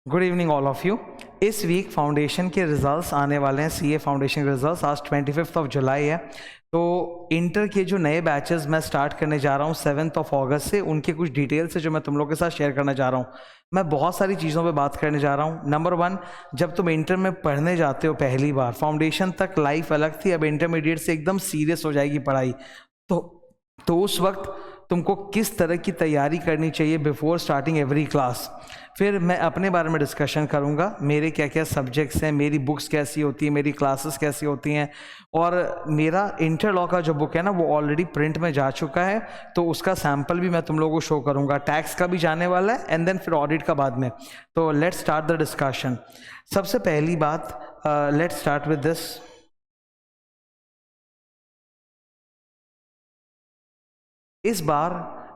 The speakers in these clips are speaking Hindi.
Good evening all of you. इस वीक फाउंडेशन के रिजल्ट्स आने वाले हैं। सीए फाउंडेशन के रिजल्ट्स आज 25 जुलाई है। तो इंटर के जो नए बैचेस मैं स्टार्ट करने जा रहा हूँ 7 अगस्त से, उनके कुछ डिटेल्स है जो मैं तुम लोगों के साथ शेयर करना जा रहा हूँ। मैं बहुत सारी चीज़ों पे बात करने जा रहा हूँ। नंबर 1, जब तुम इंटर में पढ़ने जाते हो पहली बार, फाउंडेशन तक लाइफ अलग थी, अब इंटरमीडिएट से एकदम सीरियस हो जाएगी पढ़ाई। तो उस वक्त तुमको किस तरह की तैयारी करनी चाहिए बिफोर स्टार्टिंग एवरी क्लास। फिर मैं अपने बारे में डिस्कशन करूंगा, मेरे क्या क्या सब्जेक्ट्स हैं, मेरी बुक्स कैसी होती हैं, मेरी क्लासेस कैसी होती हैं। और मेरा इंटर लॉ का जो बुक है ना वो ऑलरेडी प्रिंट में जा चुका है, तो उसका सैम्पल भी मैं तुम लोगों को शो करूंगा। टैक्स का भी जाने वाला है एंड देन फिर ऑडिट का बाद में। तो लेट्स स्टार्ट द डिस्कशन। सबसे पहली बात, लेट्स स्टार्ट विद दिस। इस बार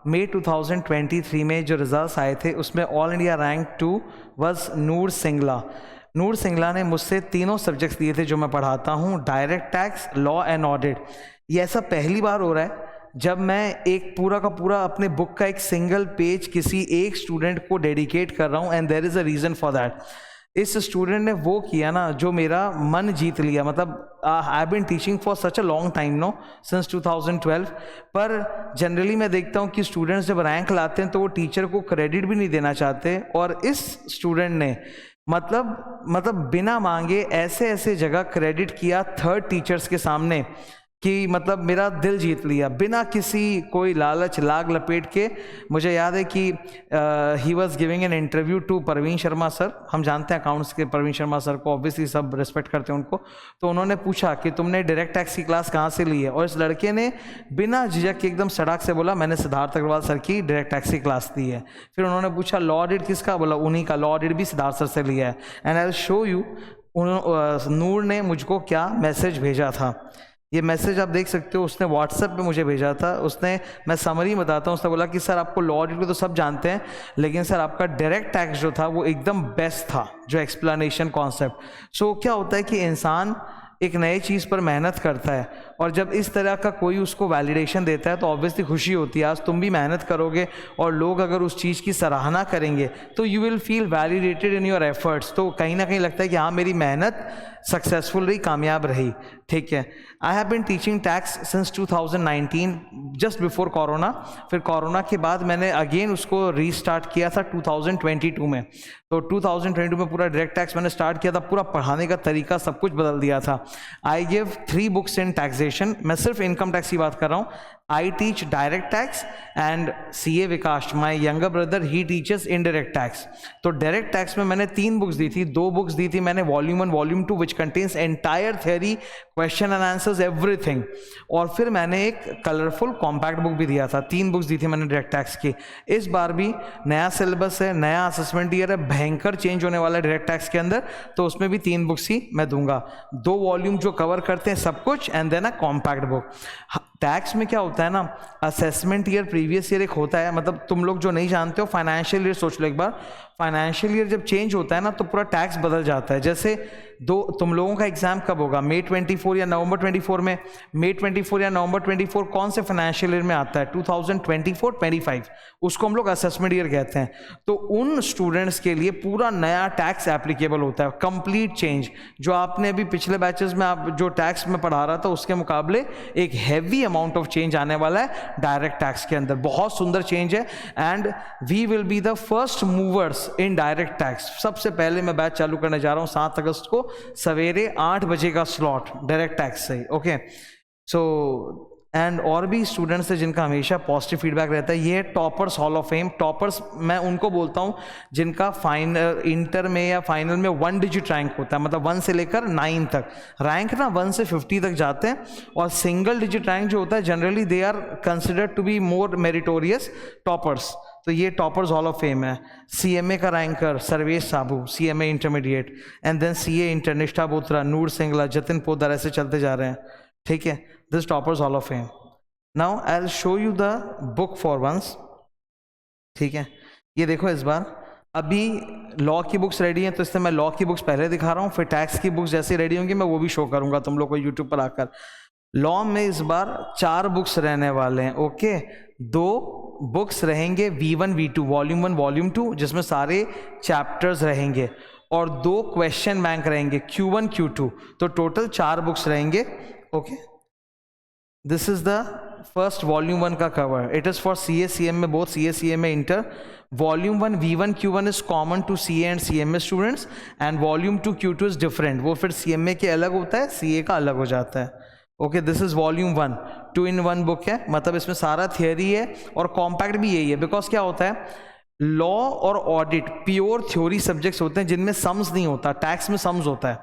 मई 2023 में जो रिजल्ट्स आए थे उसमें ऑल इंडिया रैंक 2 वाज नूर सिंगला। नूर सिंगला ने मुझसे तीनों सब्जेक्ट्स दिए थे जो मैं पढ़ाता हूँ, direct tax, law and audit. ये ऐसा पहली बार हो रहा है जब मैं एक पूरा का पूरा अपने बुक का एक सिंगल पेज किसी एक स्टूडेंट को डेडिकेट कर रहा हूँ, and there is a reason for that. इस स्टूडेंट ने वो किया ना जो मेरा मन जीत लिया। मतलब I have been teaching for such a long time no, since 2012। पर जनरली मैं देखता हूँ कि स्टूडेंट्स जब रैंक लाते हैं तो वो टीचर को क्रेडिट भी नहीं देना चाहते, और इस स्टूडेंट ने मतलब बिना मांगे ऐसे ऐसे जगह क्रेडिट किया थर्ड टीचर्स के सामने कि मतलब मेरा दिल जीत लिया बिना किसी कोई लालच लाग लपेट के। मुझे याद है कि he was giving an interview to Parveen Sharma sir. हम जानते हैं अकाउंट्स के परवीन शर्मा सर को, ऑब्वियसली सब रिस्पेक्ट करते हैं उनको। तो उन्होंने पूछा कि तुमने डायरेक्ट टैक्स की क्लास कहाँ से ली है, और इस लड़के ने बिना झिझक के एकदम सड़क से बोला मैंने सिद्धार्थ अग्रवाल सर की डायरेक्ट टैक्स की क्लास ली है। फिर उन्होंने पूछा लॉ ऑडिट किसका, बोला उन्हीं का, लॉ ऑडिट भी सिद्धार्थ सर से लिया है। And I will show you Noor ने मुझको क्या मैसेज भेजा था। ये मैसेज आप देख सकते हो, उसने व्हाट्सएप पे मुझे भेजा था। उसने, मैं समरी बताता हूँ, उसने बोला कि सर आपको लॉ ऑडिट को तो सब जानते हैं, लेकिन सर आपका डायरेक्ट टैक्स जो था वो एकदम बेस्ट था, जो एक्सप्लेनेशन कॉन्सेप्ट। सो क्या होता है कि इंसान एक नए चीज़ पर मेहनत करता है, और जब इस तरह का कोई उसको वैलिडेशन देता है तो ऑब्वियसली खुशी होती है। आज तुम भी मेहनत करोगे और लोग अगर उस चीज़ की सराहना करेंगे तो you will feel validated in your efforts. तो कहीं ना कहीं लगता है कि हाँ मेरी मेहनत सक्सेसफुल रही, कामयाब रही। ठीक है, I have been teaching tax since 2019, just before corona. फिर कोरोना के बाद मैंने अगेन उसको रीस्टार्ट किया था 2022 में। तो 2022 में पूरा डायरेक्ट टैक्स मैंने स्टार्ट किया था, पूरा पढ़ाने का तरीका सब कुछ बदल दिया था। I give 3 books in taxation. मैं सिर्फ इनकम टैक्स की बात कर रहा हूँ। आई teach direct tax and CA Vikas, my younger brother, he teaches indirect tax. तो डायरेक्ट टैक्स में मैंने 3 बुक्स दी थी। 2 बुक्स दी थी मैंने volume 1 volume 2 which contains entire theory, question and answers, everything. और फिर मैंने एक कलरफुल कॉम्पैक्ट बुक भी दिया था। 3 बुक्स दी थी मैंने डायरेक्ट टैक्स की। इस बार भी नया सिलेबस है, नया असेसमेंट ईयर है, भयंकर चेंज होने वाला है डायरेक्ट टैक्स के अंदर, तो उसमें भी 3 बुक्स ही मैं दूंगा। 2 वॉल्यूम जो कवर करते हैं सब कुछ, and then a compact book. Tax में क्या होता है ना, असेसमेंट ईयर, प्रीवियस ईयर एक होता है। मतलब तुम लोग जो नहीं जानते हो, फाइनेंशियल ईयर सोच लो एक बार। फाइनेंशियल ईयर जब चेंज होता है ना तो पूरा टैक्स बदल जाता है। जैसे तुम लोगों का एग्जाम कब होगा, मई 24 या नवंबर 24 में। मई 24 या नवंबर 24 कौन से फाइनेंशियल ईयर में आता है, 2024-25, उसको हम लोग असेसमेंट ईयर कहते हैं। तो उन स्टूडेंट्स के लिए पूरा नया टैक्स एप्लीकेबल होता है, कंप्लीट चेंज। जो आपने अभी पिछले बैचेस में आप जो टैक्स में पढ़ा रहा था उसके मुकाबले एक हैवी अमाउंट ऑफ चेंज आने वाला है डायरेक्ट टैक्स के अंदर। बहुत सुंदर चेंज है, and we will be the first movers in direct tax. सबसे पहले मैं बैच चालू करने जा रहा हूँ 7 अगस्त को, सवेरे 8 बजे का स्लॉट डायरेक्ट टैक्स से। ओके, सो एंड और भी स्टूडेंट्स हैं जिनका हमेशा पॉजिटिव फीडबैक रहता है। ये toppers hall of fame. Toppers मैं उनको बोलता हूँ जिनका फाइनल, इंटर में या फाइनल में 1 डिजिट रैंक होता है, मतलब 1 से लेकर 9 तक रैंक ना 1 से 50 तक जाते हैं। और सिंगल डिजिट रैंक जो होता है generally they are considered to be more meritorious toppers. तो ये टॉपर्स हॉल ऑफ फेम है। CMA का ranker Sarvesh Sabu, CMA intermediate, and then CA inter Nishtha Botra, नूर सिंगला, जतिन पोदार, ऐसे चलते जा रहे हैं। ठीक है, this toppers hall of fame. Now I will show you the book for once. ठीक है, ये देखो इस बार अभी लॉ की बुक्स रेडी हैं, तो इससे मैं लॉ की बुक्स पहले दिखा रहा हूँ, फिर टैक्स की बुक्स जैसे रेडी होंगी मैं वो भी शो करूंगा तुम लोग को यूट्यूब पर आकर। लॉ में इस बार 4 बुक्स रहने वाले हैं। ओके, 2 बुक्स रहेंगे V1 V2 वॉल्यूम 1 वॉल्यूम 2 जिसमें सारे चैप्टर्स रहेंगे, और 2 क्वेश्चन बैंक रहेंगे Q1 Q2, तो टोटल 4 बुक्स रहेंगे। Okay, this is the first volume 1 का कवर। It is for CA CMA, both CA CMA inter. Volume 1 V1 Q1 is common to CA and CMA students, and volume 2 Q2 is different, वो फिर CMA के अलग होता है, CA का अलग हो जाता है। Okay, this is volume 1, 2-in-1 book है, मतलब इसमें सारा थियोरी है और कॉम्पैक्ट भी यही है। बिकॉज क्या होता है, लॉ और ऑडिट प्योर थ्योरी सब्जेक्ट्स होते हैं जिनमें सम्स नहीं होता, टैक्स में सम्स होता है।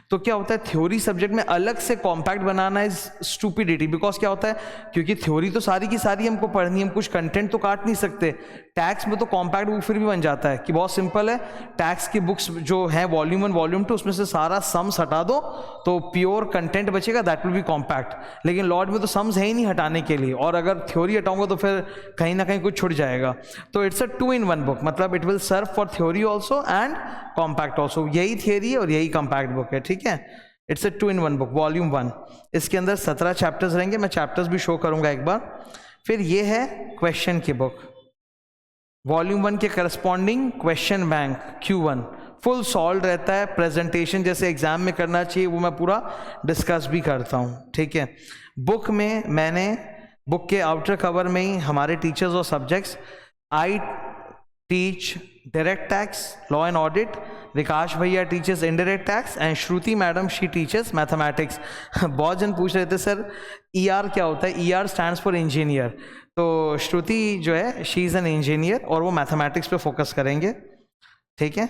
तो क्या होता है, थ्योरी सब्जेक्ट में अलग से compact banana is stupidity. Because क्या होता है, क्योंकि थ्योरी तो सारी की सारी हमको पढ़नी है, हम कुछ कंटेंट तो काट नहीं सकते। टैक्स में तो कॉम्पैक्ट बुक फिर भी बन जाता है कि बहुत सिंपल है, टैक्स की बुक्स जो है वॉल्यूम 1 वॉल्यूम 2 उसमें से सारा सम्स हटा दो तो प्योर कंटेंट बचेगा, दैट विल बी कॉम्पैक्ट। लेकिन लॉर्ड में तो सम्स है ही नहीं हटाने के लिए, और अगर थ्योरी हटाऊंगा तो फिर कहीं ना कहीं कुछ छूट जाएगा। तो इट्स अ 2-in-1 बुक, मतलब it will serve for theory also and compact also. यही थियोरी है और यही कॉम्पैक्ट बुक है, ठीक है। It's a 2-in-1 book volume 1। इसके अंदर 17 चैप्टर्स रहेंगे, मैं चैप्टर्स भी शो करूंगा एक बार। फिर ये है क्वेश्चन की बुक, वॉल्यूम 1 के corresponding question bank Q1 full solve रहता है। प्रेजेंटेशन जैसे एग्जाम में करना चाहिए वो मैं पूरा डिस्कस भी करता हूँ, ठीक है। बुक में मैंने बुक के आउटर कवर में ही हमारे टीचर्स और subjects, I teach direct tax, law and audit, Vikas भैया teachers indirect tax, and Shruti madam she teachers mathematics. बहुत जन पूछ रहे थे सर ER क्या होता है, ER स्टैंड्स फॉर इंजीनियर। तो श्रुति जो है शी इज एन इंजीनियर और वो मैथमेटिक्स पे फोकस करेंगे, ठीक है।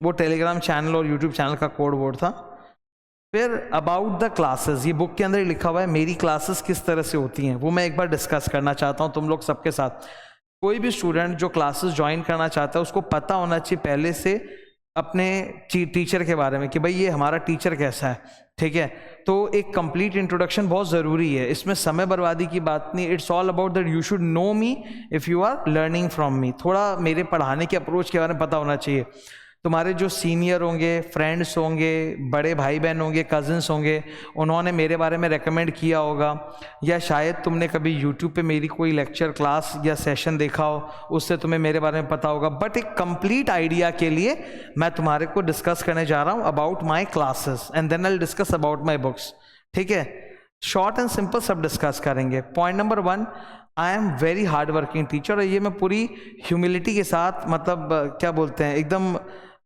वो टेलीग्राम चैनल और यूट्यूब चैनल का कोड वर्ड था। फिर अबाउट द क्लासेस, ये बुक के अंदर ही लिखा हुआ है मेरी क्लासेस किस तरह से होती हैं, वो मैं एक बार डिस्कस करना चाहता हूँ तुम लोग सबके साथ। कोई भी स्टूडेंट जो क्लासेस ज्वाइन करना चाहता है उसको पता होना चाहिए पहले से अपने टीचर के बारे में कि भाई ये हमारा टीचर कैसा है, ठीक है। तो एक कंप्लीट इंट्रोडक्शन बहुत ज़रूरी है, इसमें समय बर्बादी की बात नहीं। It's all about that you should know me if you are learning from me. थोड़ा मेरे पढ़ाने के अप्रोच के बारे में पता होना चाहिए। तुम्हारे जो सीनियर होंगे, फ्रेंड्स होंगे, बड़े भाई बहन होंगे, कजिन्स होंगे, उन्होंने मेरे बारे में रेकमेंड किया होगा, या शायद तुमने कभी यूट्यूब पे मेरी कोई लेक्चर क्लास या सेशन देखा हो, उससे तुम्हें मेरे बारे में पता होगा। बट एक कंप्लीट आइडिया के लिए मैं तुम्हारे को डिस्कस करने जा रहा हूँ about my classes, and then I will discuss about my books, ठीक है। शॉर्ट एंड सिंपल सब डिस्कस करेंगे। Point number 1, I am very hard working teacher, और ये मैं पूरी ह्यूमिलिटी के साथ, मतलब क्या बोलते हैं, एकदम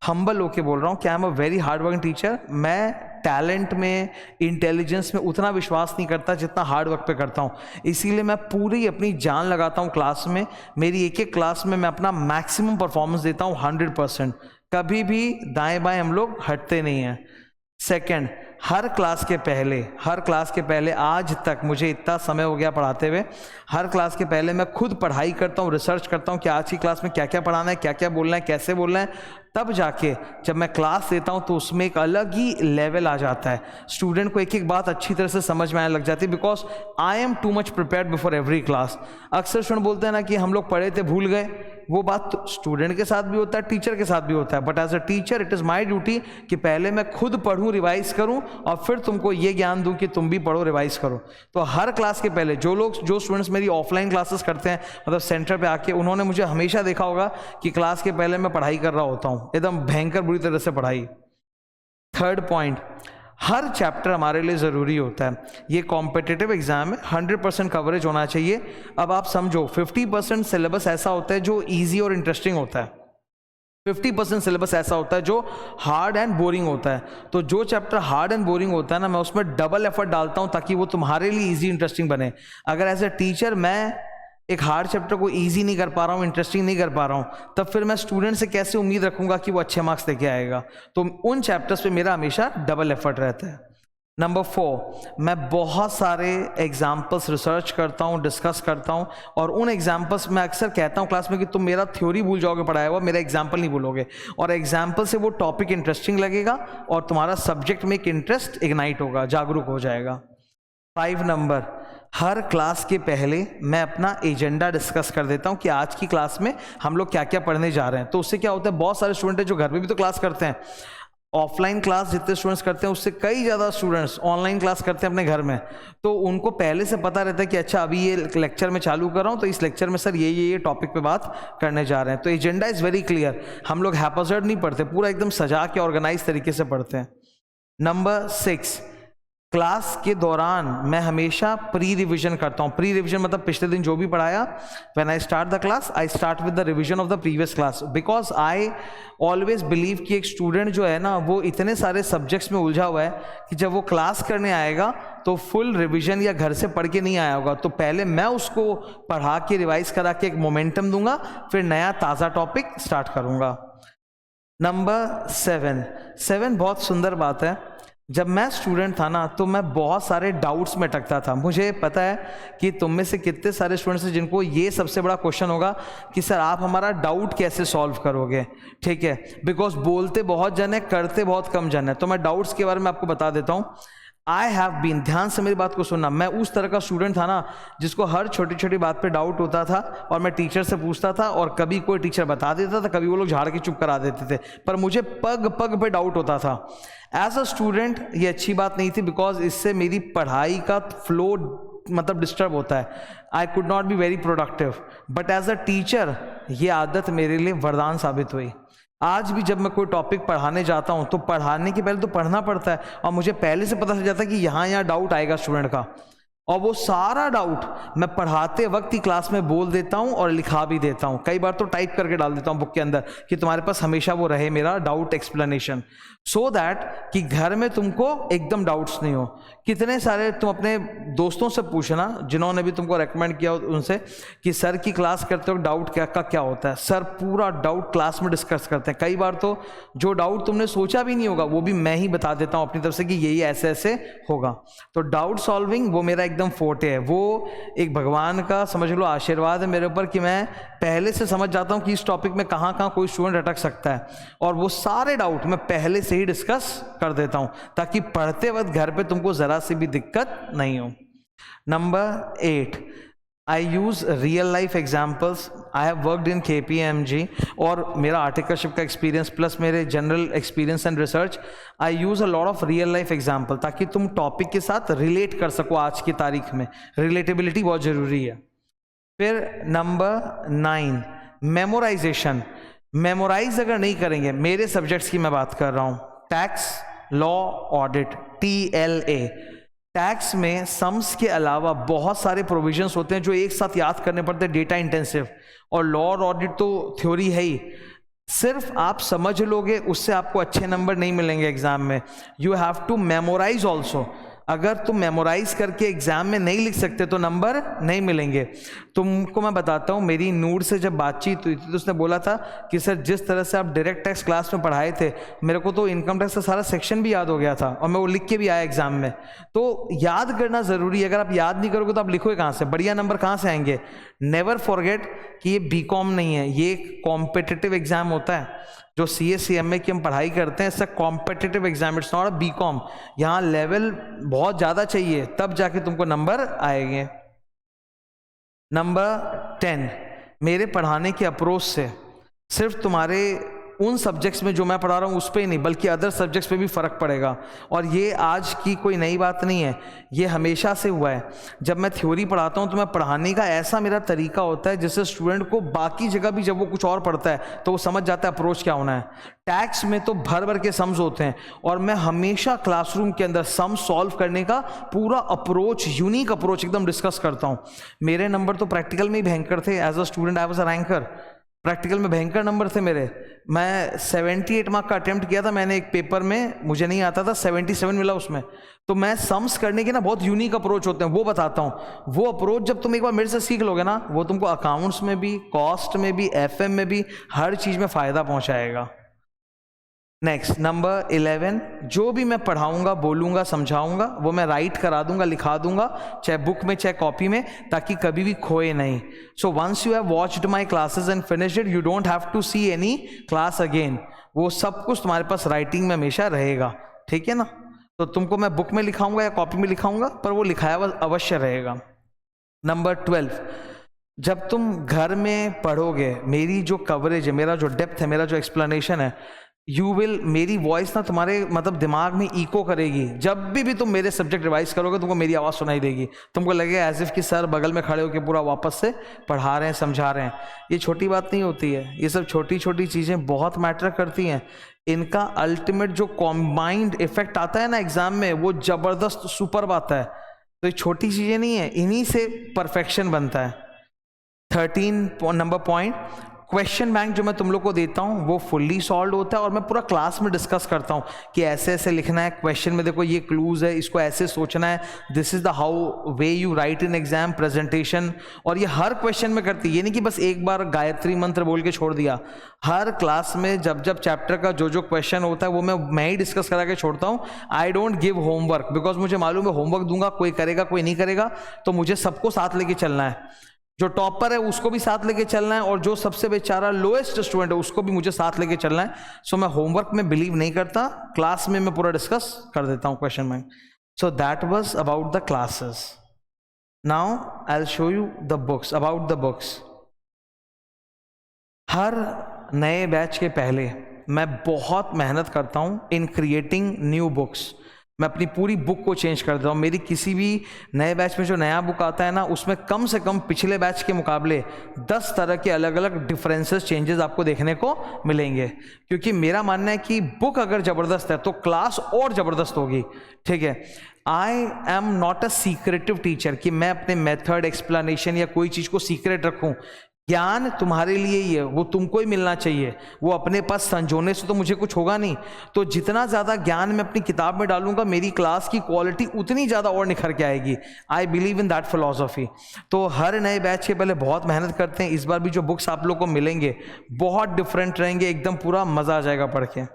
हम्बल होके बोल रहा हूँ कि I am a very hard working teacher. मैं टैलेंट में, इंटेलिजेंस में उतना विश्वास नहीं करता जितना हार्ड वर्क पे करता हूँ, इसीलिए मैं पूरी अपनी जान लगाता हूँ क्लास में। मेरी एक एक क्लास में मैं अपना मैक्सिमम परफॉर्मेंस देता हूँ 100%, कभी भी दाएं बाएं हम लोग हटते नहीं हैं। सेकंड, हर क्लास के पहले आज तक मुझे इतना समय हो गया पढ़ाते हुए, हर क्लास के पहले मैं खुद पढ़ाई करता हूँ, रिसर्च करता हूँ कि आज की क्लास में क्या क्या पढ़ाना है, क्या क्या बोलना है, कैसे बोलना है। तब जाके जब मैं क्लास देता हूँ तो उसमें एक अलग ही लेवल आ जाता है, स्टूडेंट को एक एक बात अच्छी तरह से समझ में आने लग जाती है, because I am too much prepared before every class. अक्सर स्टूडेंट बोलते हैं ना कि हम लोग पढ़े थे भूल गए, वो बात तो स्टूडेंट के साथ भी होता है, टीचर के साथ भी होता है। But as a teacher it is my duty कि पहले मैं खुद पढ़ूँ, रिवाइज करूँ, और फिर तुमको ये ज्ञान दूँ कि तुम भी पढ़ो, रिवाइज करो। तो हर क्लास के पहले जो स्टूडेंट्स मेरी ऑफलाइन क्लासेस करते हैं, मतलब सेंटर पे आके, उन्होंने मुझे हमेशा देखा होगा कि क्लास के पहले मैं पढ़ाई कर रहा होता हूँ, एकदम भयंकर बुरी तरह से पढ़ाई। थर्ड पॉइंट, हर चैप्टर हमारे लिए ज़रूरी होता है। ये कॉम्पिटिटिव एग्जाम है, 100% कवरेज होना चाहिए। अब आप समझो 50% सिलेबस ऐसा होता है जो इजी और इंटरेस्टिंग होता है, 50% सिलेबस ऐसा होता है जो हार्ड एंड बोरिंग होता है। तो जो चैप्टर हार्ड एंड बोरिंग होता है ना, मैं उसमें डबल एफर्ट डालता हूँ ताकि वो तुम्हारे लिए इजी इंटरेस्टिंग बने। अगर एज ए टीचर मैं एक हार्ड चैप्टर को इजी नहीं कर पा रहा हूँ, इंटरेस्टिंग नहीं कर पा रहा हूँ, तब फिर मैं स्टूडेंट से कैसे उम्मीद रखूंगा कि वो अच्छे मार्क्स लेके आएगा। तो उन चैप्टर्स पे मेरा हमेशा डबल एफर्ट रहता है। नंबर 4, मैं बहुत सारे एग्जाम्पल्स रिसर्च करता हूँ, डिस्कस करता हूँ, और उन एग्जाम्पल्स मैं अक्सर कहता हूँ क्लास में कि तुम मेरा थ्योरी भूल जाओगे पढ़ाया हुआ, मेरा एग्जाम्पल नहीं भूलोगे, और एग्जाम्पल से वो टॉपिक इंटरेस्टिंग लगेगा और तुम्हारा सब्जेक्ट में एक इंटरेस्ट इग्नाइट होगा, जागरूक हो जाएगा। 5 नंबर, हर क्लास के पहले मैं अपना एजेंडा डिस्कस कर देता हूँ कि आज की क्लास में हम लोग क्या क्या पढ़ने जा रहे हैं। तो उससे क्या होता है, बहुत सारे स्टूडेंट हैं जो घर में भी तो क्लास करते हैं, ऑफलाइन क्लास जितने स्टूडेंट्स करते हैं उससे कई ज़्यादा स्टूडेंट्स ऑनलाइन क्लास करते हैं अपने घर में, तो उनको पहले से पता रहता है कि अच्छा अभी ये लेक्चर में चालू कर रहा हूँ तो इस लेक्चर में सर ये टॉपिक पे बात करने जा रहे हैं। तो एजेंडा इज़ वेरी क्लियर, हम लोग हैपजर्ड नहीं पढ़ते, पूरा एकदम सजा के ऑर्गेनाइज तरीके से पढ़ते हैं। नंबर 6, क्लास के दौरान मैं हमेशा प्री रिविजन करता हूँ। प्री रिविजन मतलब पिछले दिन जो भी पढ़ाया, when I start the class I start with the revision of the previous class, because I always believe कि एक स्टूडेंट जो है ना वो इतने सारे सब्जेक्ट्स में उलझा हुआ है कि जब वो क्लास करने आएगा तो फुल रिविजन या घर से पढ़ के नहीं आया होगा। तो पहले मैं उसको पढ़ा के रिवाइज करा के एक मोमेंटम दूंगा, फिर नया ताज़ा टॉपिक स्टार्ट करूँगा। नंबर 7 बहुत सुंदर बात है। जब मैं स्टूडेंट था ना तो मैं बहुत सारे डाउट्स में अटकता था। मुझे पता है कि तुम में से कितने सारे स्टूडेंट्स हैं जिनको ये सबसे बड़ा क्वेश्चन होगा कि सर आप हमारा डाउट कैसे सॉल्व करोगे, ठीक है, बिकॉज बोलते बहुत जन है, करते बहुत कम जन है। तो मैं डाउट्स के बारे में आपको बता देता हूँ। आई हैव बीन, ध्यान से मेरी बात को सुनना, मैं उस तरह का स्टूडेंट था ना जिसको हर छोटी छोटी बात पे डाउट होता था और मैं टीचर से पूछता था और कभी कोई टीचर बता देता था, कभी वो लोग झाड़ के चुप करा देते थे, पर मुझे पग पग पे डाउट होता था। एज अ स्टूडेंट ये अच्छी बात नहीं थी, बिकॉज इससे मेरी पढ़ाई का फ्लो मतलब डिस्टर्ब होता है, I could not be very productive. But as a teacher ये आदत मेरे लिए वरदान साबित हुई। आज भी जब मैं कोई टॉपिक पढ़ाने जाता हूँ तो पढ़ाने के पहले तो पढ़ना पड़ता है और मुझे पहले से पता चल जाता है कि यहाँ डाउट आएगा स्टूडेंट का, और वो सारा डाउट मैं पढ़ाते वक्त ही क्लास में बोल देता हूँ और लिखा भी देता हूँ। कई बार तो टाइप करके डाल देता हूँ बुक के अंदर कि तुम्हारे पास हमेशा वो रहे मेरा डाउट एक्सप्लेनेशन, सो दैट कि घर में तुमको एकदम डाउट्स नहीं हो। कितने सारे तुम अपने दोस्तों से पूछना जिन्होंने भी तुमको रेकमेंड किया उनसे कि सर की क्लास करते हो डाउट क्या होता है, सर पूरा डाउट क्लास में डिस्कस करते हैं। कई बार तो जो डाउट तुमने सोचा भी नहीं होगा वो भी मैं ही बता देता हूँ अपनी तरफ से कि यही ऐसे ऐसे होगा। तो डाउट सॉल्विंग वो मेरा एकदम फोर्टे है, वो एक भगवान का समझ लो आशीर्वाद है मेरे ऊपर कि मैं पहले से समझ जाता हूँ कि इस टॉपिक में कहाँ कोई स्टूडेंट अटक सकता है, और वो सारे डाउट मैं पहले से ही डिस्कस कर देता हूँ ताकि पढ़ते वक्त घर पे तुमको ज़रा सी भी दिक्कत नहीं हो। Number 8, I use real life examples. I have worked in KPMG और मेरा आर्टिकलशिप का एक्सपीरियंस प्लस मेरे general experience and research, I use a lot of real life example ताकि तुम टॉपिक के साथ रिलेट कर सको। आज की तारीख में रिलेटेबिलिटी बहुत ज़रूरी है। फिर नंबर 9, मेमोराइजेशन। मेमोराइज अगर नहीं करेंगे, मेरे सब्जेक्ट्स की मैं बात कर रहा हूँ, tax, law, audit, TLA। Tax में सम्स के अलावा बहुत सारे प्रोविजंस होते हैं जो एक साथ याद करने पड़ते हैं, डेटा इंटेंसिव, और लॉ और ऑडिट तो थ्योरी है ही, सिर्फ आप समझ लोगे उससे आपको अच्छे नंबर नहीं मिलेंगे एग्जाम में। You have to memorise also. अगर तुम मेमोराइज करके एग्जाम में नहीं लिख सकते तो नंबर नहीं मिलेंगे। तुमको मैं बताता हूँ, मेरी नूर से जब बातचीत हुई थी तो उसने बोला था कि सर जिस तरह से आप डायरेक्ट टैक्स क्लास में पढ़ाए थे, मेरे को तो इनकम टैक्स का सारा सेक्शन भी याद हो गया था और मैं वो लिख के भी आया एग्जाम में। तो याद करना ज़रूरी है, अगर आप याद नहीं करोगे तो आप लिखोगे कहाँ से, बढ़िया नंबर कहाँ से आएंगे। नेवर फॉरगेट कि ये BCom नहीं है, ये कॉम्पिटिटिव एग्जाम होता है। जो CA-CMA की हम पढ़ाई करते हैं, इसका competitive exam, it's not a BCom। यहाँ लेवल बहुत ज़्यादा चाहिए तब जाके तुमको नंबर आएंगे। नंबर 10, मेरे पढ़ाने के अप्रोच से सिर्फ तुम्हारे उन सब्जेक्ट्स में जो मैं पढ़ा रहा हूँ उस पर ही नहीं बल्कि अदर सब्जेक्ट्स पे भी फ़र्क पड़ेगा। और ये आज की कोई नई बात नहीं है, ये हमेशा से हुआ है। जब मैं थ्योरी पढ़ाता हूँ तो मैं पढ़ाने का ऐसा मेरा तरीका होता है जिससे स्टूडेंट को बाकी जगह भी जब वो कुछ और पढ़ता है तो वो समझ जाता है अप्रोच क्या होना है। टैक्स में तो भर भर के सम्स होते हैं और मैं हमेशा क्लासरूम के अंदर सम सॉल्व करने का पूरा अप्रोच, यूनिक अप्रोच एकदम डिस्कस करता हूँ। मेरे नंबर तो प्रैक्टिकल में ही भयंकर थे। As a student I was a ranker, practical में भयंकर नंबर थे मेरे। मैं 78 मार्क का अटेम्प्ट किया था मैंने एक पेपर में, मुझे नहीं आता था, 77 मिला उसमें। तो मैं सम्स करने के ना बहुत यूनिक अप्रोच होते हैं, वो बताता हूँ। वो अप्रोच जब तुम एक बार मेरे से सीख लोगे ना, वो तुमको अकाउंट्स में भी, कॉस्ट में भी, FM में भी, हर चीज़ में फ़ायदा पहुँचाएगा। नेक्स्ट नंबर 11, जो भी मैं पढ़ाऊंगा, बोलूंगा, समझाऊंगा वो मैं राइट करा दूंगा, लिखा दूंगा, चाहे बुक में चाहे कॉपी में, ताकि कभी भी खोए नहीं। So once you have watched my classes and finished it, you don't have to see any class again. वो सब कुछ तुम्हारे पास राइटिंग में हमेशा रहेगा, ठीक है ना। तो तुमको मैं बुक में लिखाऊंगा या कॉपी में लिखाऊंगा, पर वो लिखाया हुआ अवश्य रहेगा। नंबर 12, जब तुम घर में पढ़ोगे, मेरी जो कवरेज है, मेरा जो डेप्थ है, मेरा जो एक्सप्लेनेशन है, यू विल, मेरी वॉइस ना तुम्हारे मतलब दिमाग में इको करेगी। जब भी तुम मेरे सब्जेक्ट रिवाइज करोगे तुमको मेरी आवाज़ सुनाई देगी, तुमको लगेगा एज इफ कि सर बगल में खड़े होकर पूरा वापस से पढ़ा रहे हैं, समझा रहे हैं। ये छोटी बात नहीं होती है, ये सब छोटी छोटी चीज़ें बहुत मैटर करती हैं। इनका अल्टीमेट जो कॉम्बाइंड इफेक्ट आता है ना एग्जाम में, वो जबरदस्त सुपर आता है। तो ये छोटी चीज़ें नहीं है, इन्हीं से परफेक्शन बनता है। 13 नंबर पॉइंट, क्वेश्चन बैंक जो मैं तुम लोग को देता हूँ वो फुल्ली सॉल्व होता है और मैं पूरा क्लास में डिस्कस करता हूँ कि ऐसे ऐसे लिखना है क्वेश्चन में, देखो ये क्लूज है, इसको ऐसे सोचना है, this is the how way you right in exam presentation. और ये हर क्वेश्चन में करती है, ये नहीं कि बस एक बार गायत्री मंत्र बोल के छोड़ दिया। हर क्लास में जब जब चैप्टर का जो जो क्वेश्चन होता है वो मैं ही डिस्कस करा के छोड़ता हूँ। I don't give homework, because मुझे मालूम है होमवर्क दूंगा कोई करेगा कोई नहीं करेगा, तो मुझे सबको साथ लेके चलना है। जो टॉपर है उसको भी साथ लेके चलना है और जो सबसे बेचारा लोएस्ट स्टूडेंट है उसको भी मुझे साथ लेके चलना है। सो मैं होमवर्क में बिलीव नहीं करता, क्लास में मैं पूरा डिस्कस कर देता हूँ question bank. So that was about the classes. Now I will show you the books, about the books. हर नए बैच के पहले मैं बहुत मेहनत करता हूँ इन क्रिएटिंग न्यू बुक्स। मैं अपनी पूरी बुक को चेंज कर देता हूँ। मेरी किसी भी नए बैच में जो नया बुक आता है ना, उसमें कम से कम पिछले बैच के मुकाबले 10 तरह के अलग अलग डिफरेंसेस, चेंजेस आपको देखने को मिलेंगे। क्योंकि मेरा मानना है कि बुक अगर ज़बरदस्त है तो क्लास और ज़बरदस्त होगी। ठीक है, I am not a secretive teacher कि मैं अपने मेथड, एक्सप्लेनेशन या कोई चीज़ को सीक्रेट रखूँ। ज्ञान तुम्हारे लिए ही है, वो तुमको ही मिलना चाहिए, वो अपने पास संजोने से तो मुझे कुछ होगा नहीं। तो जितना ज़्यादा ज्ञान मैं अपनी किताब में डालूंगा, मेरी क्लास की क्वालिटी उतनी ज़्यादा और निखर के आएगी। I believe in that philosophy. तो हर नए बैच के पहले बहुत मेहनत करते हैं। इस बार भी जो बुक्स आप लोग को मिलेंगे बहुत डिफरेंट रहेंगे, एकदम पूरा मज़ा आ जाएगा पढ़ के।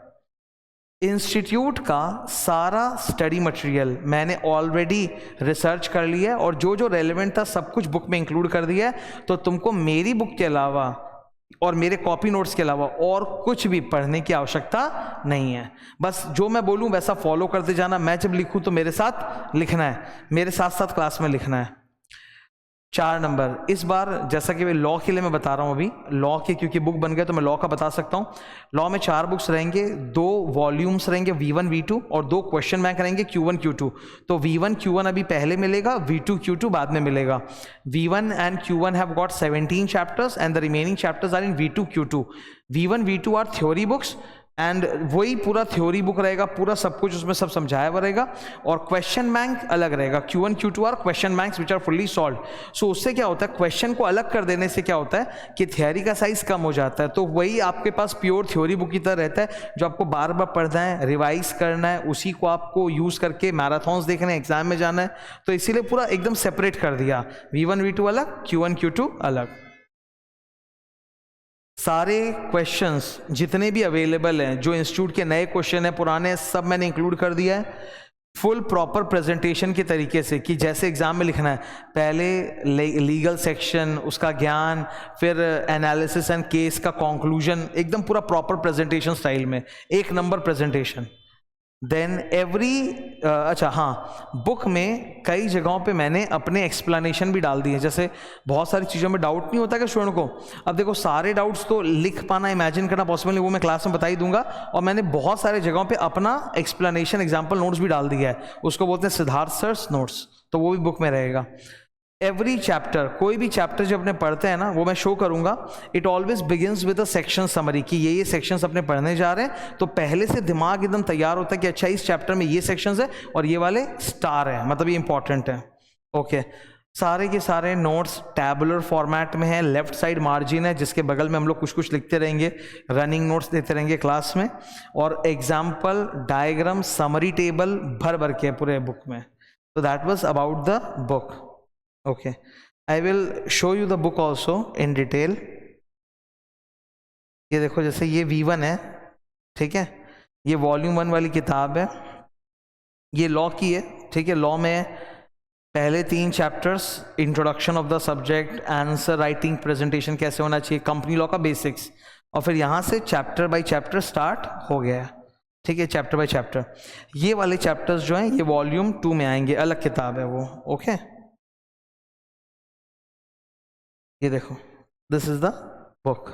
इंस्टीट्यूट का सारा स्टडी मटेरियल मैंने ऑलरेडी रिसर्च कर लिया है और जो जो रेलेवेंट था सब कुछ बुक में इंक्लूड कर दिया है। तो तुमको मेरी बुक के अलावा और मेरे कॉपी नोट्स के अलावा और कुछ भी पढ़ने की आवश्यकता नहीं है। बस जो मैं बोलूं वैसा फॉलो करते जाना। मैं जब लिखूं तो मेरे साथ लिखना है, मेरे साथ साथ क्लास में लिखना है। 4 नंबर, इस बार जैसा कि लॉ के लिए मैं बता रहा हूँ, अभी लॉ के क्योंकि बुक बन गए तो मैं लॉ का बता सकता हूँ। लॉ में 4 बुक्स रहेंगे, 2 वॉल्यूम्स रहेंगे V1 V2 और 2 क्वेश्चन बैंक रहेंगे Q1 Q2। तो V1 Q1 अभी पहले मिलेगा, V2 Q2 बाद में मिलेगा। V1 and Q1 have got 17 chapters and the remaining chapters are in V2 Q2। V1 V2 are theory books and वही पूरा थ्योरी बुक रहेगा, पूरा सब कुछ उसमें सब समझाया हुआ रहेगा। और क्वेश्चन बैंक अलग रहेगा, Q1 Q2 are question banks which are fully solve. सो उससे क्या होता है, क्वेश्चन को अलग कर देने से क्या होता है कि थ्योरी का साइज कम हो जाता है। तो वही आपके पास प्योर थ्योरी बुक की तरह रहता है जो आपको बार बार पढ़ना है, रिवाइज करना है, उसी को आपको यूज करके मैराथन्स देखने, एग्जाम में जाना है। तो इसीलिए पूरा एकदम सेपरेट कर दिया, V1 V2 अलग, Q1 Q2 अलग। सारे क्वेश्चंस जितने भी अवेलेबल हैं, जो इंस्टीट्यूट के नए क्वेश्चन हैं, पुराने, सब मैंने इंक्लूड कर दिया है फुल प्रॉपर प्रेजेंटेशन के तरीके से कि जैसे एग्जाम में लिखना है। पहले लीगल सेक्शन, उसका ज्ञान, फिर एनालिसिस एंड केस का कंक्लूजन, एकदम पूरा प्रॉपर प्रेजेंटेशन स्टाइल में, 1 नंबर प्रेजेंटेशन। देन अच्छा हाँ, बुक में कई जगहों पे मैंने अपने एक्सप्लेनेशन भी डाल दिए। जैसे बहुत सारी चीज़ों में डाउट नहीं होता कि स्टूडेंट को, अब देखो सारे डाउट्स तो लिख पाना, इमेजिन करना पॉसिबल नहीं, वो मैं क्लास में बता ही दूंगा। और मैंने बहुत सारे जगहों पे अपना एक्सप्लेनेशन, एग्जाम्पल नोट्स भी डाल दिया है, उसको बोलते हैं सिद्धार्थ सर्स नोट्स, तो वो भी बुक में रहेगा। एवरी चैप्टर, कोई भी चैप्टर जो अपने पढ़ते हैं ना, वो मैं शो करूंगा। It always begins with a section summary कि ये सेक्शंस अपने पढ़ने जा रहे हैं, तो पहले से दिमाग एकदम तैयार होता है कि अच्छा इस चैप्टर में ये सेक्शंस है और ये वाले स्टार है, मतलब ये इंपॉर्टेंट है। ओके, सारे के सारे नोट्स टैबुलर फॉर्मेट में है, लेफ्ट साइड मार्जिन है जिसके बगल में हम लोग कुछ कुछ लिखते रहेंगे, रनिंग नोट्स देते रहेंगे क्लास में, और एग्जाम्पल, डायग्राम, समरी टेबल भर भर के पूरे बुक में। तो that was about the book. Okay, I will show you the book also in detail. ये देखो, जैसे ये V1 है, ठीक है, ये वॉल्यूम 1 वाली किताब है, ये लॉ की है, ठीक है। लॉ में पहले 3 chapters, introduction of the subject, answer writing, presentation कैसे होना चाहिए, कंपनी लॉ का बेसिक्स, और फिर यहाँ से चैप्टर बाय चैप्टर स्टार्ट हो गया है, ठीक है, चैप्टर बाय चैप्टर। ये वाले चैप्टर्स जो हैं ये वॉल्यूम 2 में आएंगे, अलग किताब है वो। ओके, ये देखो, दिस इज द बुक।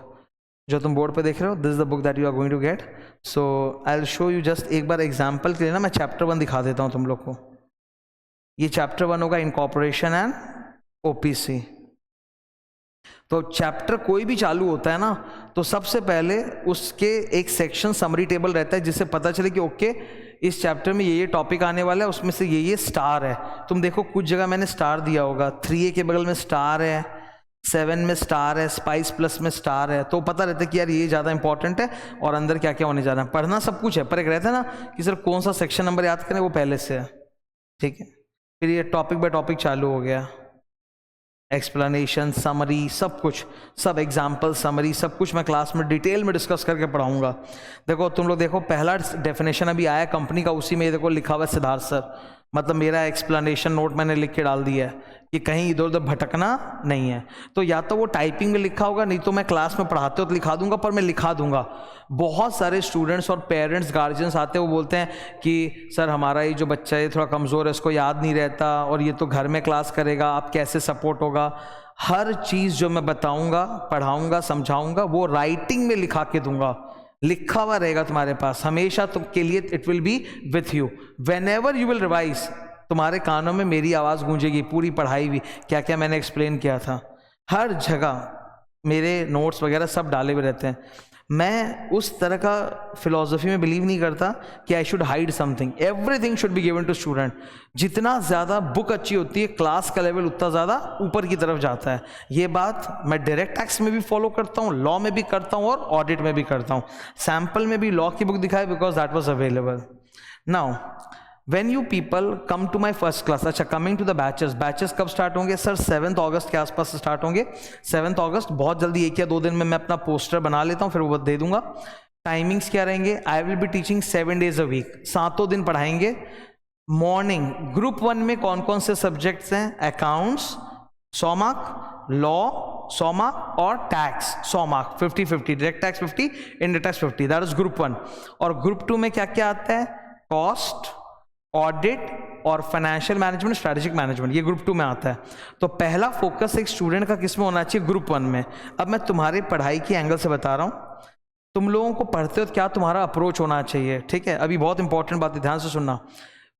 जो तुम बोर्ड पे देख रहे हो, this is the book that you are going to get. So I will show you just एक बार एग्जाम्पल के लिए ना, मैं चैप्टर 1 दिखा देता हूँ तुम लोग को. ये चैप्टर 1 होगा इनकॉर्पोरेशन एंड ओपीसी. तो चैप्टर कोई भी चालू होता है ना, तो सबसे पहले उसके एक सेक्शन समरी टेबल रहता है, जिससे पता चले कि ओके इस चैप्टर में ये टॉपिक आने वाला है, उसमें से ये स्टार है. तुम देखो कुछ जगह मैंने स्टार दिया होगा, 3A के बगल में स्टार है, 7 में स्टार है, स्पाइस प्लस में स्टार है. तो पता रहता है कि यार ये ज़्यादा इंपॉर्टेंट है और अंदर क्या क्या होने जा रहा है. पढ़ना सब कुछ है, पर एक रहता है ना कि सर कौन सा सेक्शन नंबर याद करें, वो पहले से है. ठीक है, फिर ये टॉपिक बाय टॉपिक चालू हो गया, एक्सप्लेनेशन, समरी, सब कुछ, सब एग्जाम्पल, समरी, सब कुछ मैं क्लास में डिटेल में डिस्कस करके पढ़ाऊंगा. देखो तुम लोग देखो, पहला डेफिनेशन अभी आया कंपनी का, उसी में देखो लिखा हुआ है सिद्धार्थ सर. मतलब मेरा एक्सप्लेनेशन नोट मैंने लिख के डाल दिया है कि कहीं इधर उधर भटकना नहीं है. तो या तो वो टाइपिंग में लिखा होगा, नहीं तो मैं क्लास में पढ़ाते हो तो लिखा दूंगा, पर मैं लिखा दूंगा. बहुत सारे स्टूडेंट्स और पेरेंट्स, गार्जियंस आते हैं, वो बोलते हैं कि सर हमारा ये जो बच्चा है थोड़ा कमज़ोर है, इसको याद नहीं रहता, और ये तो घर में क्लास करेगा, आप कैसे सपोर्ट होगा. हर चीज़ जो मैं बताऊंगा, पढ़ाऊंगा, समझाऊंगा, वो राइटिंग में लिखा के दूंगा, लिखा हुआ रहेगा तुम्हारे पास हमेशा तुम के लिए. It will be with you when ever you will revise. तुम्हारे कानों में मेरी आवाज़ गूंजेगी, पूरी पढ़ाई भी, क्या क्या मैंने एक्सप्लेन किया था, हर जगह मेरे नोट्स वगैरह सब डाले हुए रहते हैं. मैं उस तरह का फिलॉसफी में बिलीव नहीं करता कि I should hide something. Everything should be given to student. जितना ज़्यादा बुक अच्छी होती है, क्लास का लेवल उतना ज़्यादा ऊपर की तरफ जाता है. ये बात मैं डायरेक्ट टैक्स में भी फॉलो करता हूँ, लॉ में भी करता हूँ और ऑडिट में भी करता हूँ. सैम्पल में भी लॉ की बुक दिखाई because that was available. Now when you people come to my first class. अच्छा, coming to the बैचेस कब स्टार्ट होंगे सर? 7 अगस्त के आसपास स्टार्ट होंगे. 7 अगस्त, बहुत जल्दी, 1 या 2 दिन में मैं अपना पोस्टर बना लेता हूँ, फिर वो दे दूंगा. टाइमिंग्स क्या रहेंगे? I will be teaching 7 days a week, 7 दिन पढ़ाएंगे. मॉर्निंग ग्रुप 1 में कौन कौन से सब्जेक्ट्स हैं? अकाउंट्स 100 मार्क, लॉ 100 मार्क और tax 100 mark, 50-50, direct tax 50, indirect tax 50. That is group 1. और ग्रुप 2 में क्या क्या आता है? कॉस्ट, ऑडिट और फाइनेंशियल मैनेजमेंट, स्ट्रेटेजिक मैनेजमेंट, ये ग्रुप 2 में आता है. तो पहला फोकस एक स्टूडेंट का किस में होना चाहिए? ग्रुप 1 में. अब मैं तुम्हारी पढ़ाई की एंगल से बता रहा हूँ, तुम लोगों को पढ़ते हो तो क्या तुम्हारा अप्रोच होना चाहिए. ठीक है, अभी बहुत इंपॉर्टेंट बात है, ध्यान से सुनना.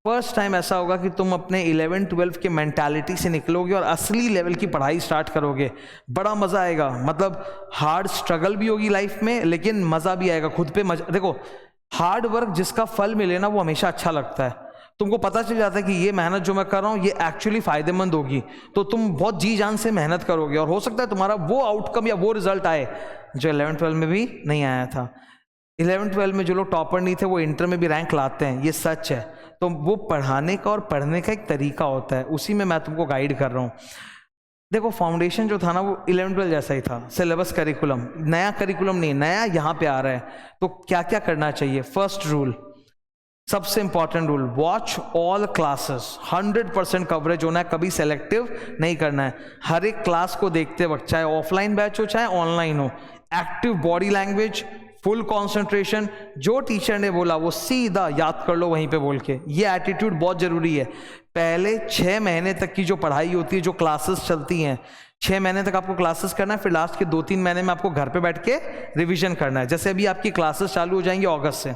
फर्स्ट टाइम ऐसा होगा कि तुम अपने 11-12 के मेंटालिटी से निकलोगे और असली लेवल की पढ़ाई स्टार्ट करोगे. बड़ा मज़ा आएगा, मतलब हार्ड स्ट्रगल भी होगी लाइफ में, लेकिन मज़ा भी आएगा, खुद पे मजा. देखो, हार्ड वर्क जिसका फल मिले ना, वो हमेशा अच्छा लगता है. तुमको पता चल जाता है कि ये मेहनत जो मैं कर रहा हूँ ये एक्चुअली फायदेमंद होगी, तो तुम बहुत जी जान से मेहनत करोगे और हो सकता है तुम्हारा वो आउटकम या वो रिजल्ट आए जो 11-12 में भी नहीं आया था. 11-12 में जो लोग टॉपर नहीं थे वो इंटर में भी रैंक लाते हैं, ये सच है. तो वो पढ़ाने का और पढ़ने का एक तरीका होता है, उसी में मैं तुमको गाइड कर रहा हूँ. देखो, फाउंडेशन जो था ना वो 11-12 जैसा ही था, सिलेबस करिकुलम, नया करिकुलम नहीं, नया यहाँ पे आ रहा है. तो क्या क्या करना चाहिए? फर्स्ट रूल, सबसे important rule, watch all classes. 100% coverage होना है, कभी सेलेक्टिव नहीं करना है. हर एक क्लास को देखते वक्त, चाहे ऑफलाइन बैच हो चाहे ऑनलाइन हो, active body language, full concentration, जो टीचर ने बोला वो सीधा याद कर लो वहीं पे बोल के. ये एटीट्यूड बहुत जरूरी है. पहले 6 महीने तक की जो पढ़ाई होती है, जो क्लासेस चलती हैं, 6 महीने तक आपको क्लासेस करना है, फिर लास्ट के 2-3 महीने में आपको घर पे बैठ के रिवीजन करना है. जैसे अभी आपकी क्लासेस चालू हो जाएंगी अगस्त से,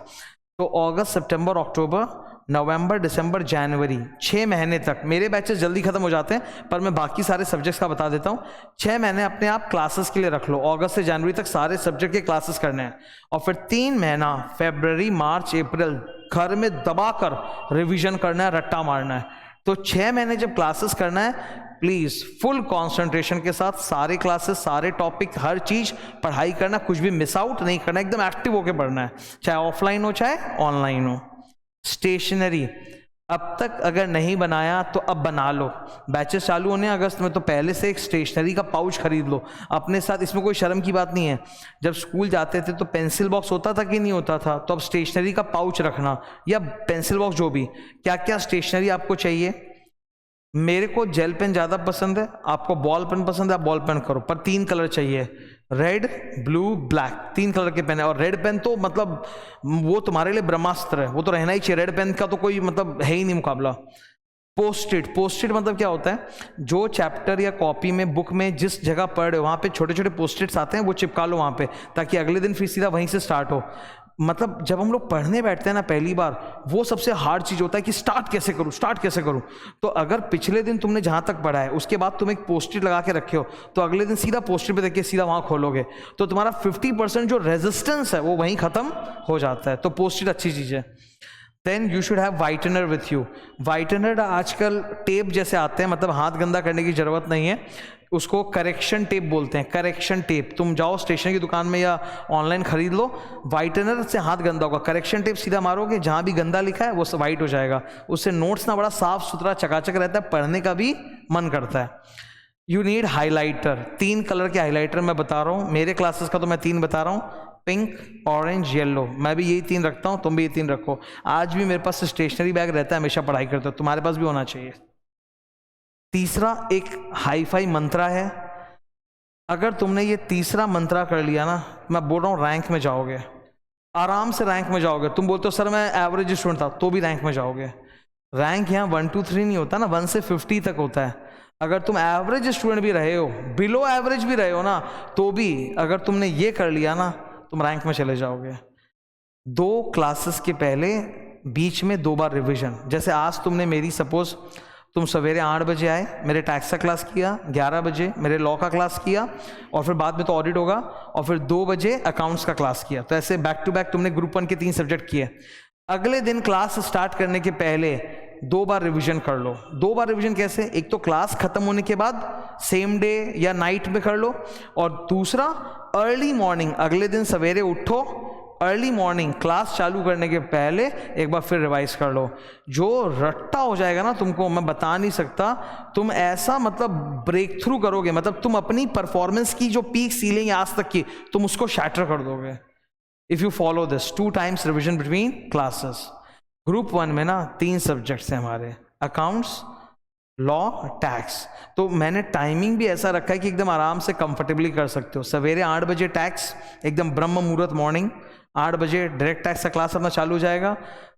तो अगस्त, सितंबर, अक्टूबर, नवंबर, दिसंबर, जनवरी, 6 महीने तक. मेरे बैचेस जल्दी खत्म हो जाते हैं, पर मैं बाकी सारे सब्जेक्ट्स का बता देता हूँ. 6 महीने अपने आप क्लासेस के लिए रख लो, अगस्त से जनवरी तक सारे सब्जेक्ट के क्लासेस करने हैं. और फिर 3 महीना फरवरी, मार्च, अप्रैल घर में दबाकर रिवीजन करना है, रट्टा मारना है. तो 6 महीने जब क्लासेस करना है, प्लीज फुल कंसंट्रेशन के साथ सारे क्लासेस, सारे टॉपिक, हर चीज पढ़ाई करना, कुछ भी मिस आउट नहीं करना, एकदम एक्टिव होकर पढ़ना है, चाहे ऑफलाइन हो चाहे ऑनलाइन हो. स्टेशनरी अब तक अगर नहीं बनाया तो अब बना लो. बैचेस चालू होने अगस्त में, तो पहले से एक स्टेशनरी का पाउच खरीद लो अपने साथ. इसमें कोई शर्म की बात नहीं है. जब स्कूल जाते थे तो पेंसिल बॉक्स होता था कि नहीं होता था, तो अब स्टेशनरी का पाउच रखना, या पेंसिल बॉक्स, जो भी. क्या क्या स्टेशनरी आपको चाहिए? मेरे को जेल पेन ज़्यादा पसंद है, आपको बॉल पेन पसंद है, आप बॉल पेन करो, पर 3 कलर चाहिए, रेड, ब्लू, ब्लैक, 3 कलर के पेन है. और रेड पेन तो मतलब वो तुम्हारे लिए ब्रह्मास्त्र है, वो तो रहना ही चाहिए. रेड पेन का तो कोई मतलब है ही नहीं मुकाबला. पोस्टेड मतलब क्या होता है, जो चैप्टर या कॉपी में बुक में जिस जगह पढ़ रहे हो वहाँ पे छोटे छोटे पोस्टिट्स आते हैं, वो चिपका लो वहाँ पे, ताकि अगले दिन फिर सीधा वहीं से स्टार्ट हो। मतलब जब हम लोग पढ़ने बैठते हैं ना पहली बार, वो सबसे हार्ड चीज़ होता है कि स्टार्ट कैसे करूँ। तो अगर पिछले दिन तुमने जहाँ तक पढ़ा है उसके बाद तुम एक पोस्टिट लगा के रखे हो, तो अगले दिन सीधा पोस्टिट पे देख के सीधा वहाँ खोलोगे, तो तुम्हारा 50% जो रेजिस्टेंस है वो वहीं ख़त्म हो जाता है। तो पोस्टिट अच्छी चीज़ है। Then you should have whitener with you. Whitener आजकल टेप जैसे आते हैं, मतलब हाथ गंदा करने की ज़रूरत नहीं है, उसको करेक्शन टेप बोलते हैं। करेक्शन टेप, तुम जाओ स्टेशनरी की दुकान में या ऑनलाइन खरीद लो, वाइटनर से हाथ गंदा होगा, करेक्शन टेप सीधा मारोगे, जहाँ भी गंदा लिखा है वो सब वाइट हो जाएगा। उससे नोट्स ना बड़ा साफ सुथरा चकाचक रहता है, पढ़ने का भी मन करता है। You need highlighter. 3 कलर के हाईलाइटर मैं बता रहा हूँ, मेरे क्लासेस का तो मैं 3 बता रहा हूँ, पिंक, ऑरेंज, येलो। मैं भी यही 3 रखता हूँ, तुम भी ये 3 रखो। आज भी मेरे पास स्टेशनरी बैग रहता है, हमेशा पढ़ाई करते हो, तुम्हारे पास भी होना चाहिए। तीसरा एक हाईफाई मंत्रा है, अगर तुमने ये तीसरा मंत्रा कर लिया ना, मैं बोल रहा हूँ रैंक में जाओगे, आराम से रैंक में जाओगे। तुम बोलते हो सर मैं एवरेज स्टूडेंट था, तो भी रैंक में जाओगे। रैंक यहाँ 1 2 3 नहीं होता ना, 1 से 50 तक होता है। अगर तुम एवरेज स्टूडेंट भी रहे हो, बिलो एवरेज भी रहे हो ना, तो भी अगर तुमने ये कर लिया ना, तुम रैंक में चले जाओगे। 2 क्लासेस के पहले बीच में 2 बार रिवीजन। जैसे आज तुमने मेरी सपोज तुम सवेरे 8 बजे आए, मेरे टैक्स का क्लास किया, 11 बजे मेरे लॉ का क्लास किया, और फिर बाद में तो ऑडिट होगा, और फिर 2 बजे अकाउंट्स का क्लास किया। तो ऐसे बैक टू बैक तुमने ग्रुप 1 के 3 सब्जेक्ट किए। अगले दिन क्लास स्टार्ट करने के पहले 2 बार रिवीजन कर लो। 2 बार रिवीजन कैसे? एक तो क्लास खत्म होने के बाद सेम डे या नाइट में कर लो, और दूसरा अर्ली मॉर्निंग, अगले दिन सवेरे उठो, अर्ली मॉर्निंग क्लास चालू करने के पहले एक बार फिर रिवाइज कर लो। जो रट्टा हो जाएगा ना तुमको, मैं बता नहीं सकता। तुम ऐसा मतलब ब्रेक थ्रू करोगे, मतलब तुम अपनी परफॉर्मेंस की जो पीक सीलिंग है आज तक की, तुम उसको शैटर कर दोगे if you follow this 2 times revision between classes. Group 1 में ना 3 सब्जेक्ट्स हैं हमारे, अकाउंट्स, लॉ, टैक्स। तो मैंने टाइमिंग भी ऐसा रखा है कि एकदम आराम से कंफर्टेबली कर सकते हो। सवेरे 8 बजे टैक्स, एकदम ब्रह्म मुहूर्त मॉर्निंग 8 बजे डायरेक्ट टैक्स का क्लास अपना चालू हो जाएगा।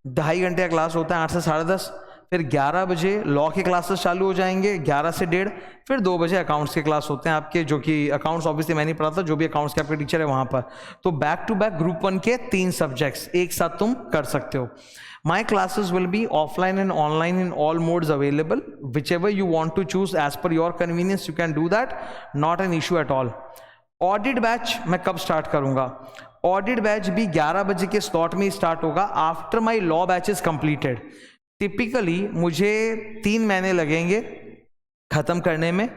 2.5 घंटे का क्लास होता है 8 से 10:30। फिर 11 बजे लॉ के क्लासेस चालू हो जाएंगे 11 से 1:30। फिर 2 बजे अकाउंट्स के क्लास होते हैं आपके, जो कि अकाउंट्स ऑब्वियसली मैं नहीं पढ़ाता, जो भी अकाउंट्स के आपके टीचर है वहाँ पर। तो बैक टू बैक ग्रुप 1 के 3 सब्जेक्ट्स एक साथ तुम कर सकते हो। My classes will be offline and online in all modes available. Whichever you want to choose as per your convenience, you can do that. Not an issue at all. Audit batch मैं कब स्टार्ट करूँगा? ऑडिट बैच भी 11 बजे के स्लॉट में स्टार्ट होगा after my law batch is completed. Typically मुझे 3 महीने लगेंगे ख़त्म करने में।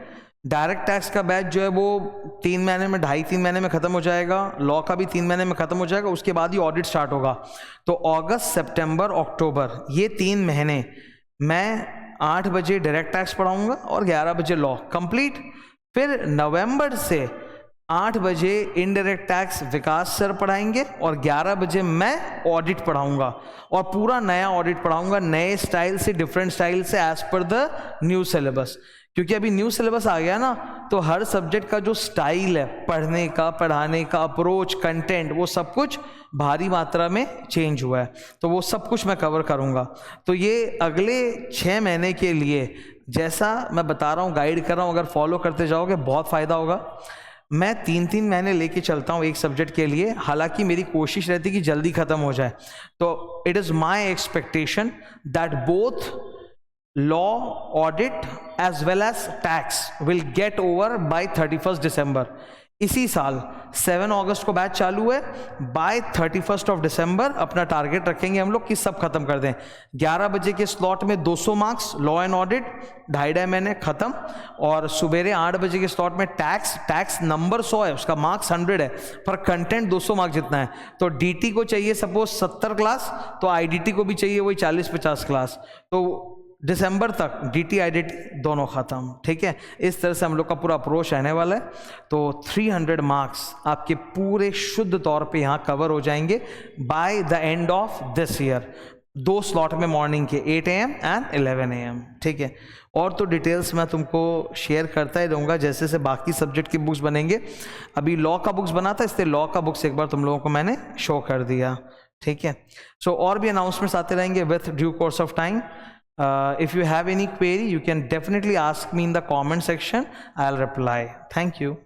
डायरेक्ट टैक्स का बैच जो है वो 3 महीने में, 2.5-3 महीने में ख़त्म हो जाएगा। लॉ का भी 3 महीने में ख़त्म हो जाएगा, उसके बाद ही ऑडिट स्टार्ट होगा। तो अगस्त, सितंबर, अक्टूबर, ये 3 महीने मैं 8 बजे डायरेक्ट टैक्स पढ़ाऊँगा और 11 बजे लॉ कंप्लीट। फिर नवंबर से 8 बजे इनडायरेक्ट टैक्स विकास सर पढ़ाएंगे और 11 बजे मैं ऑडिट पढ़ाऊंगा, और पूरा नया ऑडिट पढ़ाऊंगा, नए स्टाइल से, डिफरेंट स्टाइल से, as per the new syllabus. क्योंकि अभी न्यू सिलेबस आ गया ना, तो हर सब्जेक्ट का जो स्टाइल है पढ़ने का, पढ़ाने का, अप्रोच, कंटेंट, वो सब कुछ भारी मात्रा में चेंज हुआ है। तो वो सब कुछ मैं कवर करूंगा। तो ये अगले 6 महीने के लिए जैसा मैं बता रहा हूँ, गाइड कर रहा हूँ, अगर फॉलो करते जाओगे बहुत फ़ायदा होगा। मैं 3-3 महीने लेके चलता हूँ एक सब्जेक्ट के लिए, हालांकि मेरी कोशिश रहती है कि जल्दी ख़त्म हो जाए। तो it is my expectation that both law, audit as well as tax will get over by 31 December. इसी साल 7 अगस्त को बैच चालू है, बाय 31 ऑफ दिसंबर अपना टारगेट रखेंगे हम लोग कि सब खत्म कर दें। 11 बजे के स्लॉट में 200 मार्क्स लॉ एंड ऑडिट, 2.5 महीने खत्म। और सुबेरे 8 बजे के स्लॉट में टैक्स नंबर 100 है, उसका मार्क्स 100 है, पर कंटेंट 200 मार्क्स जितना है। तो डीटी को चाहिए सपोज 70 क्लास, तो आईडीटी को भी चाहिए वही 40-50 क्लास। तो दिसंबर तक डीटी आईडीटी दोनों ख़त्म, ठीक है। इस तरह से हम लोग का पूरा अप्रोच रहने वाला है। तो 300 मार्क्स आपके पूरे शुद्ध तौर पे यहाँ कवर हो जाएंगे by the end of this year. 2 slot में मॉर्निंग के 8 AM एंड 11 AM, ठीक है। और तो डिटेल्स मैं तुमको शेयर करता ही रहूँगा जैसे जैसे बाकी सब्जेक्ट की बुक्स बनेंगे। अभी लॉ का बुक्स बना था, इसलिए लॉ का बुक्स एक बार तुम लोगों को मैंने शो कर दिया, ठीक है। सो और भी अनाउंसमेंट्स आते रहेंगे with due course of time. If you have any query, you can definitely ask me in the comment section. I'll reply. Thank you.